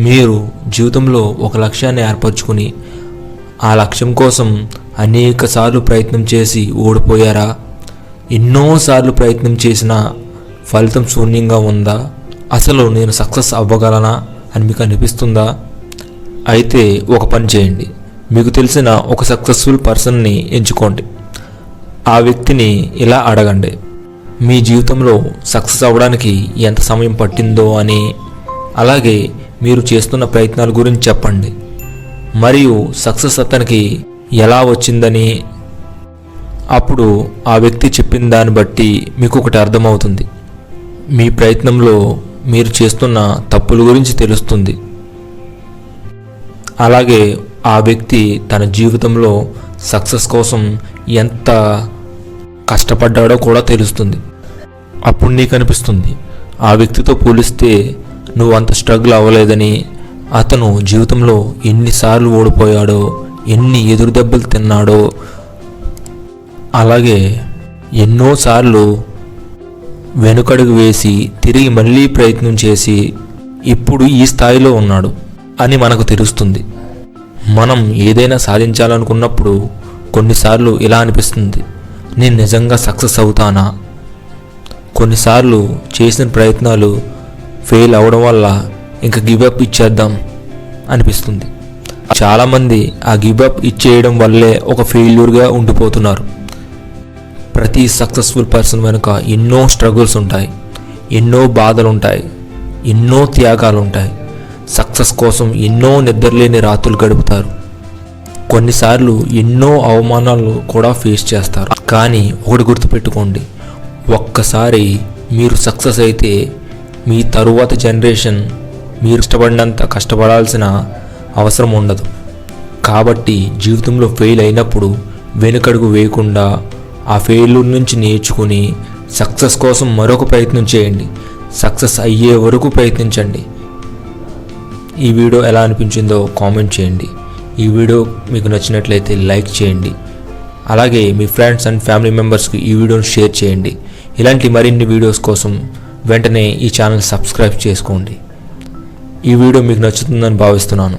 మీరు జీవితంలో ఒక లక్ష్యాన్ని ఏర్పరచుకుని ఆ లక్ష్యం కోసం అనేక సార్లు ప్రయత్నం చేసి ఓడిపోయారా? ఎన్నోసార్లు ప్రయత్నం చేసినా ఫలితం శూన్యంగా ఉందా? అసలు నేను సక్సెస్ అవ్వగలనా అని మీకు అనిపిస్తుందా? అయితే ఒక పని చేయండి, మీకు తెలిసిన ఒక సక్సెస్ఫుల్ పర్సన్ని ఎంచుకోండి. ఆ వ్యక్తిని ఇలా అడగండి, మీ జీవితంలో సక్సెస్ అవ్వడానికి ఎంత సమయం పట్టిందో అని, అలాగే మీరు చేస్తున్న ప్రయత్నాల గురించి చెప్పండి, మరియు సక్సెస్ అతనికి ఎలా వచ్చిందని. అప్పుడు ఆ వ్యక్తి చెప్పిన దాన్ని బట్టి మీకు ఒకటి అర్థమవుతుంది. మీ ప్రయత్నంలో మీరు చేస్తున్న తప్పుల గురించి తెలుస్తుంది. అలాగే ఆ వ్యక్తి తన జీవితంలో సక్సెస్ కోసం ఎంత కష్టపడ్డాడో కూడా తెలుస్తుంది. అప్పుడు నీకు అనిపిస్తుంది ఆ వ్యక్తితో పోలిస్తే నువ్వు అంత స్ట్రగుల్ అవ్వలేదని, అతను జీవితంలో ఎన్నిసార్లు ఓడిపోయాడో, ఎన్ని ఎదురు దెబ్బలు తిన్నాడో, అలాగే ఎన్నోసార్లు వెనుకడుగు వేసి తిరిగి మళ్ళీ ప్రయత్నం చేసి ఇప్పుడు ఈ స్థాయిలో ఉన్నాడు అని మనకు తెలుస్తుంది. మనం ఏదైనా సాధించాలనుకున్నప్పుడు కొన్నిసార్లు ఇలా అనిపిస్తుంది, నేను నిజంగా సక్సెస్ అవుతానా? కొన్నిసార్లు చేసిన ప్రయత్నాలు ఫెయిల్ అవ్వడం వల్ల ఇంకా గివప్ ఇచ్చేద్దాం అనిపిస్తుంది. చాలామంది ఆ గివప్ ఇచ్చేయడం వల్లే ఒక ఫెయిల్యూర్గా ఉండిపోతున్నారు. ప్రతి సక్సెస్ఫుల్ పర్సన్ వెనుక ఎన్నో స్ట్రగుల్స్ ఉంటాయి, ఎన్నో బాధలు ఉంటాయి, ఎన్నో త్యాగాలు ఉంటాయి. సక్సెస్ కోసం ఎన్నో నిద్రలేని రాత్రులు గడుపుతారు. కొన్నిసార్లు ఎన్నో అవమానాలు కూడా ఫేస్ చేస్తారు. కానీ ఒకటి గుర్తుపెట్టుకోండి, ఒక్కసారి మీరు సక్సెస్ అయితే మీ తరువాత జనరేషన్ మీరు ఇష్టపడినంత కష్టపడాల్సిన అవసరం ఉండదు. కాబట్టి జీవితంలో ఫెయిల్ అయినప్పుడు వెనుకడుగు వేయకుండా ఆ ఫెయిల్యూర్ నుంచి నేర్చుకుని సక్సెస్ కోసం మరొక ప్రయత్నం చేయండి. సక్సెస్ అయ్యే వరకు ప్రయత్నించండి. ఈ వీడియో ఎలా అనిపించిందో కామెంట్ చేయండి. ఈ వీడియో మీకు నచ్చినట్లయితే లైక్ చేయండి. అలాగే మీ ఫ్రెండ్స్ అండ్ ఫ్యామిలీ మెంబర్స్కి ఈ వీడియోని షేర్ చేయండి. ఇలాంటి మరిన్ని వీడియోస్ కోసం వెంటనే ఈ ఛానల్ సబ్స్క్రైబ్ చేసుకోండి. ఈ వీడియో మీకు నచ్చుతుందని భావిస్తున్నాను.